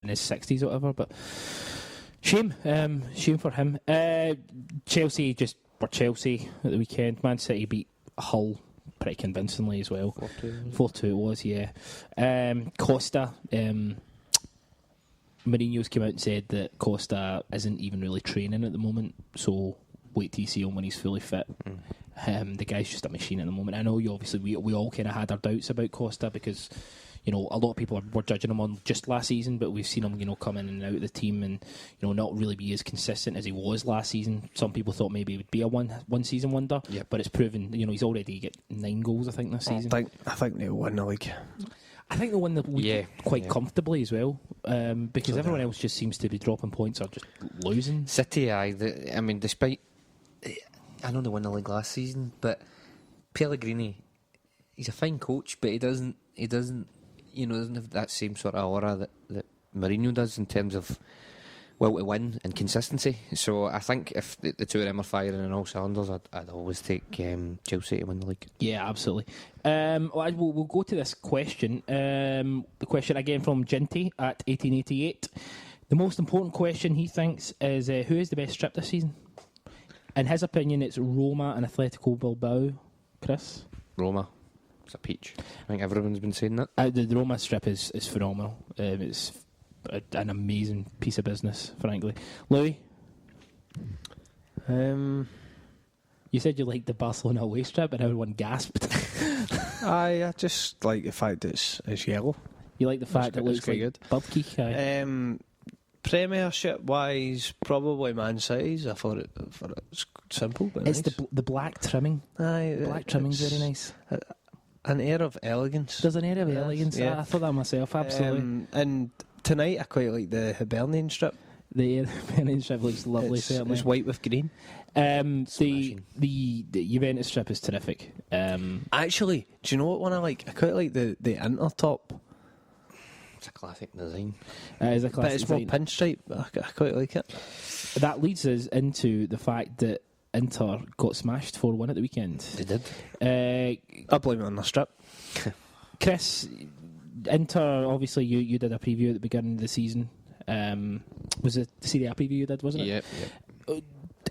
in his 60s or whatever. But shame for him. Chelsea just were Chelsea at the weekend. Man City beat Hull pretty convincingly as well. 4-2 it was, yeah. Costa, Mourinho's came out and said that Costa isn't even really training at the moment, so wait till you see him when he's fully fit. The guy's just a machine at the moment. I know we all kind of had our doubts about Costa because, you know, a lot of people were judging him on just last season, but we've seen him, you know, come in and out of the team and, you know, not really be as consistent as he was last season. Some people thought maybe it would be a one season wonder, but it's proven, you know, he's already got 9 goals, I think, this season. I think they'll win the league. I think they'll win the league quite comfortably as well, because everyone else just seems to be dropping points or just losing. City, I mean, despite, I know they won the league last season, but Pellegrini, he's a fine coach, but he doesn't have that same sort of aura that Mourinho does in terms of will to win and consistency. So I think if the two of them are firing in all cylinders, I'd always take Chelsea to win the league. Yeah, absolutely. We'll go to this question. The question again from Ginty at 1888. The most important question he thinks is who is the best strip this season? In his opinion, it's Roma and Atletico Bilbao. Chris? Roma. It's a peach. I think everyone's been saying that. The Roma strip is phenomenal. It's an amazing piece of business, frankly. Louis? You said you liked the Barcelona away strip and everyone gasped. I just like the fact it's yellow. You like the fact it looks like good. Birdkey? Premiership wise, probably Man City's. I thought it's simple, but it's nice. the black trimming. The black trimming's very nice. An air of elegance. There's an air of elegance. Yeah. I thought that myself, absolutely. And tonight I quite like the Hibernian strip. The Hibernian strip looks lovely. Certainly, it's white with green. The Juventus strip is terrific. Actually, do you know what one I like? I quite like the Inter top. It's a classic design. It's a classic but it's design. more pinstripe. I quite like it. That leads us into the fact that Inter got smashed 4-1 at the weekend. They did. I blame it on the strip. Chris, Inter, obviously you did a preview at the beginning of the season. Was it the Serie A preview you did, wasn't it? Yeah.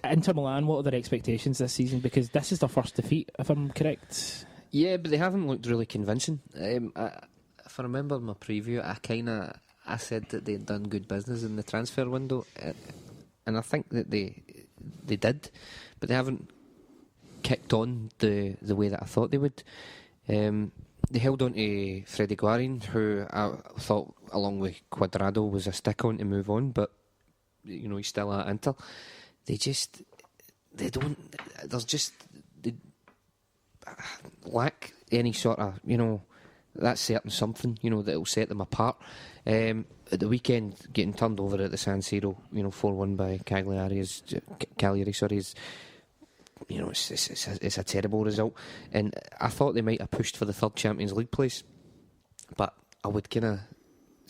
Inter Milan, what are their expectations this season? Because this is their first defeat, if I'm correct. Yeah, but they haven't looked really convincing. If I remember my preview, I said that they'd done good business in the transfer window, and I think that they did, but they haven't kicked on the way that I thought they would. They held on to Freddie Guarin, who I thought, along with Cuadrado, was a stick-on to move on, but you know, he's still at Inter. They lack any sort of, you know, that certain something, you know, that will set them apart. At the weekend, getting turned over at the San Siro, you know, 4-1 by Cagliari is, you know, it's a terrible result. And I thought they might have pushed for the third Champions League place, but I would kind of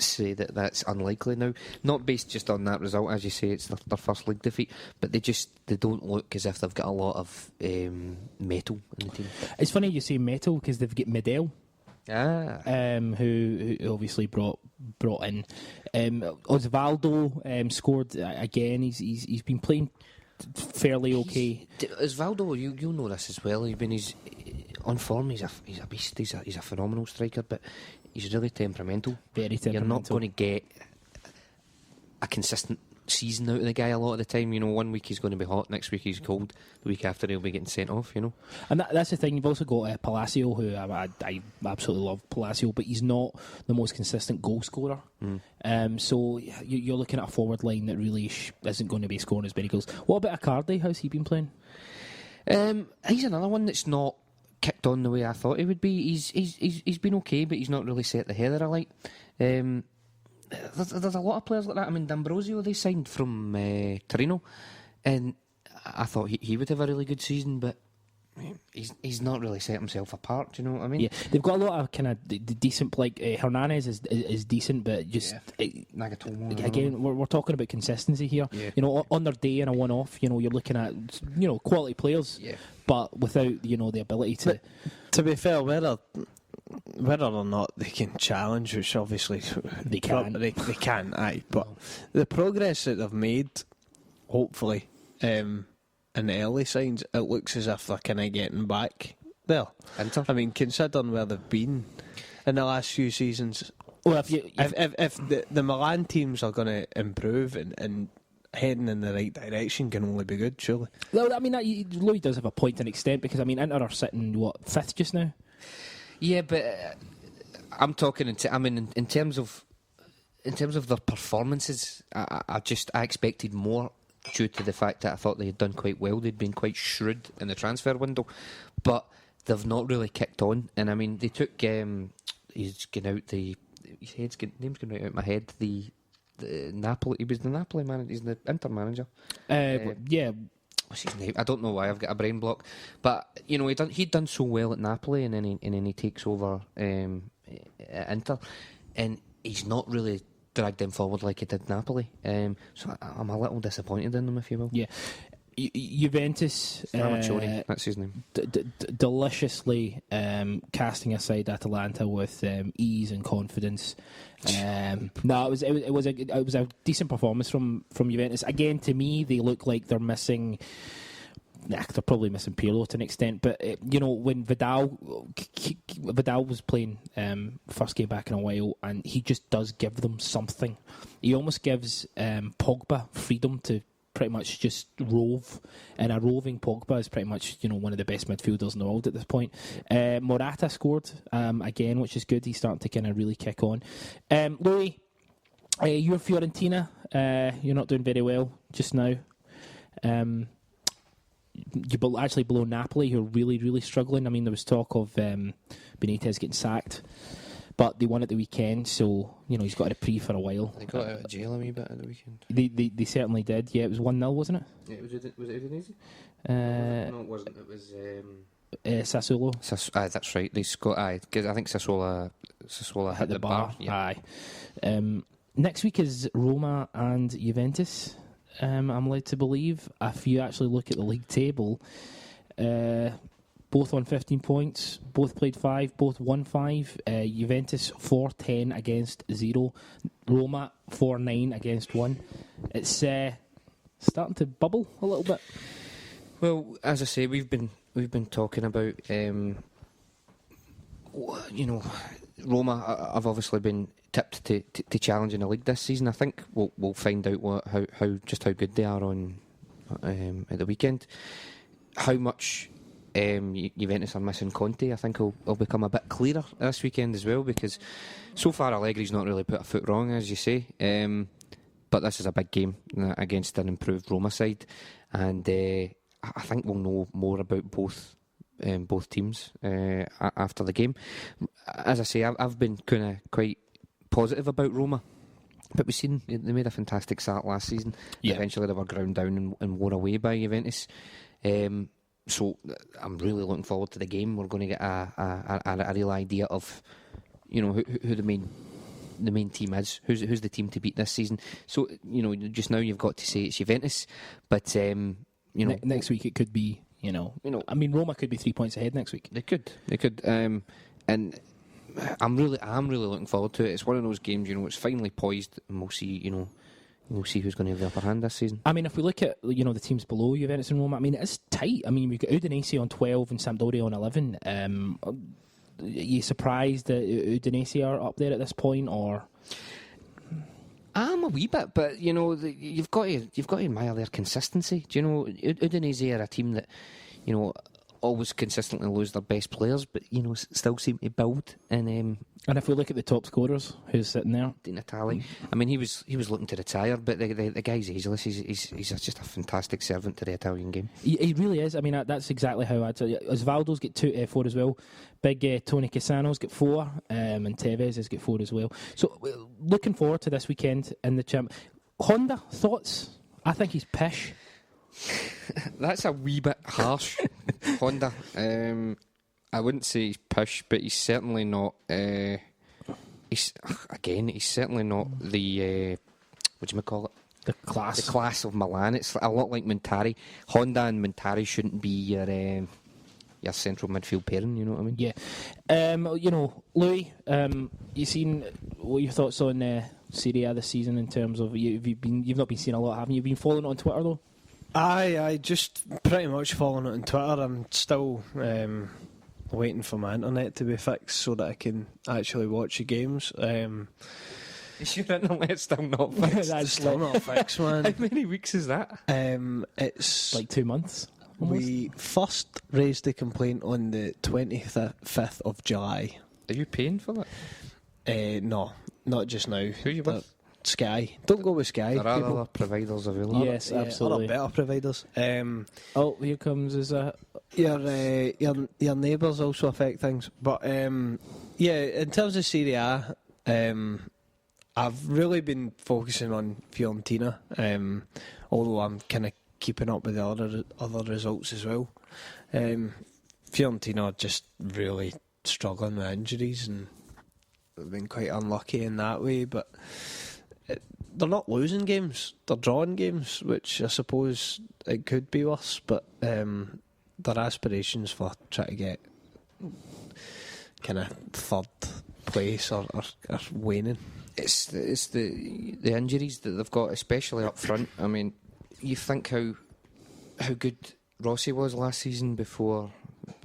say that that's unlikely now. Not based just on that result, as you say, it's their first league defeat, but they don't look as if they've got a lot of metal in the team. It's funny you say metal because they've got Medel. Who obviously brought in Osvaldo scored again. He's been playing fairly okay. Osvaldo, you know this as well. He's on form. He's a beast. He's a phenomenal striker, but he's really temperamental. Very temperamental. You're not going to get a consistent season out of the guy a lot of the time. You know, one week he's going to be hot, next week he's cold, the week after he'll be getting sent off, you know. And that's the thing. You've also got Palacio, who I absolutely love Palacio, but he's not the most consistent goal scorer. So you're looking at a forward line that really isn't going to be scoring as many goals. What about Icardi? How's he been playing? He's another one that's not kicked on the way I thought he would be. He's been okay, but he's not really set the header alight. There's a lot of players like that. I mean, D'Ambrosio, they signed from Torino, and I thought he would have a really good season, but he's not really set himself apart. Do you know what I mean? Yeah, they've got a lot of kind of decent, like Hernandez is decent, but just Nagatomo, again, we're talking about consistency here. Yeah. You know, on their day and a one-off, you know, you're looking at, you know, quality players, but without, you know, the ability to. But, to be fair, whether or not they can challenge, which obviously They can. They can, aye. But the progress that they've made, hopefully, in the early signs, it looks as if they're kind of getting back there. Inter. I mean, considering where they've been in the last few seasons, Well, if the Milan teams are going to improve and heading in the right direction, can only be good, surely. well, I mean, Louis does have a point to an extent, because I mean, Inter are sitting fifth just now. Yeah, but I'm talking. In terms of their performances, I expected more due to the fact that I thought they had done quite well. They'd been quite shrewd in the transfer window, but they've not really kicked on. And I mean, they took. He's getting out the. His name's going right out of my head. The Napoli. He was the Napoli manager. He's the Inter manager. Yeah. What's his name? I don't know why I've got a brain block, but you know he'd done so well at Napoli, and then he takes over at Inter, and he's not really dragged them forward like he did Napoli. So I'm a little disappointed in them, if you will. Yeah. Juventus, that's his name. Deliciously casting aside Atalanta with ease and confidence. No, it was a decent performance from Juventus. Again, to me, they look like they're missing. They're probably missing Pirlo to an extent, but when Vidal was playing first game back in a while, and he just does give them something. He almost gives Pogba freedom to pretty much just rove, and a roving Pogba is pretty much one of the best midfielders in the world at this point. Morata scored again, which is good. He's starting to kind of really kick on. Louis, you're Fiorentina. You're not doing very well just now. You actually below Napoli, who are really, really struggling. I mean, there was talk of Benitez getting sacked, but they won at the weekend, so he's got a reprieve for a while. They got out of jail a wee bit at the weekend. They certainly did. Yeah, it was 1-0, wasn't it? Yeah, was it Udinese? No, it wasn't. It was Sassuolo. That's right. They scored. Because I think Sassuolo hit the bar. Yeah. Aye. Next week is Roma and Juventus. I'm led to believe. If you actually look at the league table, both on 15 points, both played 5, both won 5. Juventus 4-10 against 0. Roma 4-9 against 1. It's starting to bubble a little bit. Well, as I say, we've been talking about Roma. I've obviously been tipped to challenge in the league this season. I think we'll find out how good they are on at the weekend. How much Juventus are missing Conte, I think will become a bit clearer this weekend as well, because so far Allegri's not really put a foot wrong, as you say. But this is a big game against an improved Roma side, and I think we'll know more about both teams after the game. As I say, I've been kind of quite positive about Roma, but we've seen they made a fantastic start last season. Yeah. Eventually they were ground down and wore away by Juventus. So I'm really looking forward to the game. We're going to get a real idea of who the main team is, who's the team to beat this season. So just now you've got to say it's Juventus, but next week it could be. I mean, Roma could be 3 points ahead next week. They could, and I'm really looking forward to it. It's one of those games, it's finally poised, and we'll see, we'll see who's going to have the upper hand this season. I mean, if we look at the teams below Juventus and Roma, I mean, it's tight. I mean, we've got Udinese on 12 and Sampdoria on 11. Are you surprised that Udinese are up there at this point, or? I'm a wee bit, but you've got to admire their consistency. Do you know Udinese are a team that always consistently lose their best players, but still seem to build. And if we look at the top scorers, who's sitting there? Di Natale. I mean, he was looking to retire, but the guy's ageless. He's just a fantastic servant to the Italian game. He really is. I mean, that's exactly how I'd say. Osvaldo's got 4 as well. Big Tony Cassano's got 4, and Tevez has got 4 as well. So looking forward to this weekend in the champ. Honda, thoughts? I think he's pish. That's a wee bit harsh. Honda. I wouldn't say he's pish, but he's certainly not. He's certainly not the what do you call it? The class of Milan. It's a lot like Montari. Honda and Montari shouldn't be your your central midfield pairing. You know what I mean? Yeah. Louis, you seen what your thoughts on Serie A this season in terms of you've not been seeing a lot, haven't you? You've been following it on Twitter though. I just pretty much following it on Twitter. I'm still waiting for my internet to be fixed so that I can actually watch the games. Is your internet still not fixed? That's still not fixed, man. How many weeks is that? It's like 2 months. Almost. We first raised the complaint on the 25th of July. Are you paying for that? No, not just now. Who are you with? Sky. Don't go with Sky. There are people. other providers available. Yes, There absolutely. are better providers. Here comes Your neighbours also affect things. But in terms of Serie A, I've really been focusing on Fiorentina, although I'm kind of keeping up with the other results as well. Fiorentina are just really struggling with injuries and they've been quite unlucky in that way, but they're not losing games, they're drawing games, which I suppose it could be worse, but their aspirations for trying to get kind of third place are waning. It's the injuries that they've got, especially up front. I mean, you think how good Rossi was last season before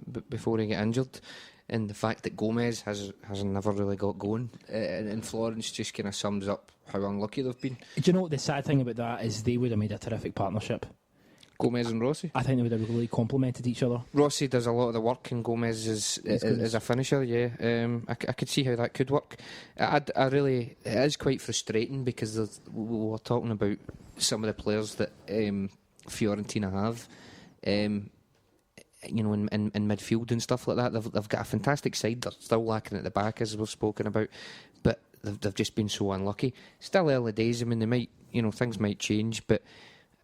he got injured, and the fact that Gomez has never really got going, and Florence just kind of sums up how unlucky they've been. Do you know what the sad thing about that is? They would have made a terrific partnership. Gomez and Rossi? I think they would have really complemented each other. Rossi does a lot of the work and Gomez is a finisher, yeah. I could see how that could work. I really, it is quite frustrating because we were talking about some of the players that Fiorentina have, in midfield and stuff like that. They've got a fantastic side. They're still lacking at the back, as we've spoken about, but they've just been so unlucky. Still early days. I mean, they might, things might change, but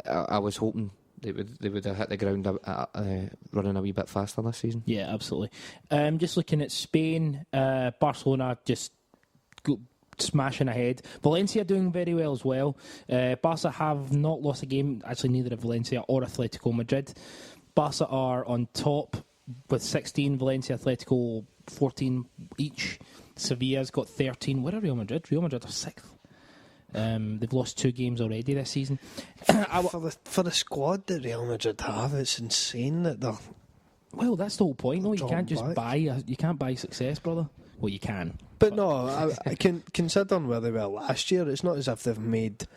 I was hoping they would have hit the ground running a wee bit faster this season. Yeah, absolutely. Just looking at Spain, Barcelona just smashing ahead. Valencia doing very well as well. Barca have not lost a game. Actually, neither have Valencia or Atletico Madrid. Barca are on top with 16. Valencia, Atletico 14 each. Sevilla's got 13. Where are Real Madrid? Real Madrid are 6th. They've lost 2 games already this season. For the squad that Real Madrid have, it's insane that they're... Well, that's the whole point. No, you can't just back. you can't buy success, brother. Well, you can. But no, I can considering where they were last year, it's not as if they've not made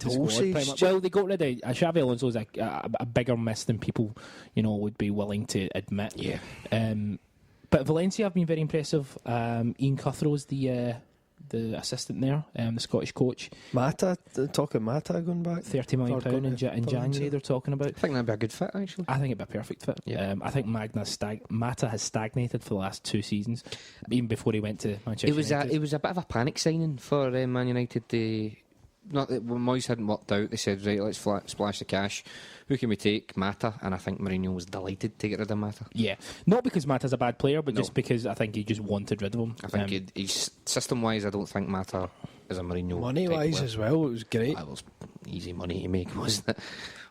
wholesale. Well, they got rid of Xavi Alonso is a bigger miss than people, would be willing to admit. Yeah. But Valencia have been very impressive. Ian Cuthrow's the assistant there, the Scottish coach. Mata going back £30 million in January they're talking about. I think that'd be a good fit, actually. I think it'd be a perfect fit. Yeah. I think Mata has stagnated for the last 2 seasons, even before he went to Manchester United. It was a bit of a panic signing for Man United. Not that when Moyes hadn't worked out, they said, right, let's splash the cash. Who can we take? Mata. And I think Mourinho was delighted to get rid of Mata. Yeah. Not because Mata's a bad player, but just because I think he just wanted rid of him. I think he's system-wise, I don't think Mata is a Mourinho. Money-wise as well, it was great. It was easy money to make, wasn't it?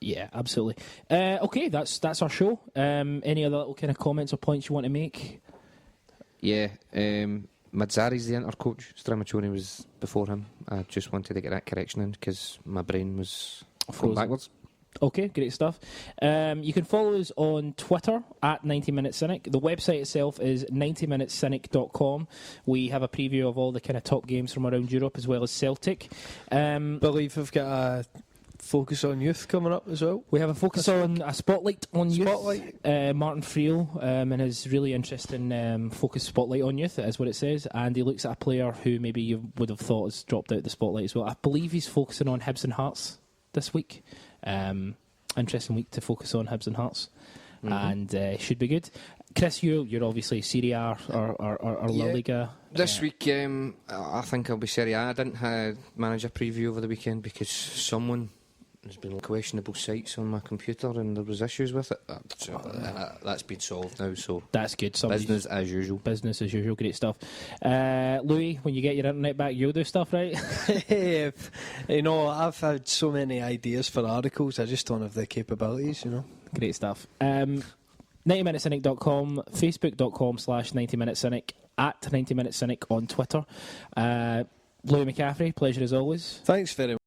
Yeah, absolutely. Okay, that's our show. Any other little kind of comments or points you want to make? Yeah. Mazzari's the inter-coach. Stramaccioni was before him. I just wanted to get that correction in because my brain was going backwards. Okay, great stuff. You can follow us on Twitter at 90MinuteCynic. The website itself is 90MinuteCynic.com. We have a preview of all the kind of top games from around Europe as well as Celtic. Believe we've got a focus on youth coming up as well. We have a focus on a spotlight on youth. Martin Friel and his really interesting focus spotlight on youth is what it says, and he looks at a player who maybe you would have thought has dropped out the spotlight as well. I believe he's focusing on Hibs and Hearts this week. Interesting week to focus on Hibs and Hearts, and should be good. Chris, you're obviously Serie A or La Liga. This week, I think I'll be Serie A. I didn't manage a preview over the weekend because there's been questionable sites on my computer and there was issues with it. That's been solved now, so that's good. Business as usual. Business as usual, great stuff. Louis, when you get your internet back, you'll do stuff, right? I've had so many ideas for articles, I just don't have the capabilities, Great stuff. 90MinuteCynic.com, Facebook.com/90MinuteCynic, at 90MinuteCynic on Twitter. Louis McCaffrey, pleasure as always. Thanks very much.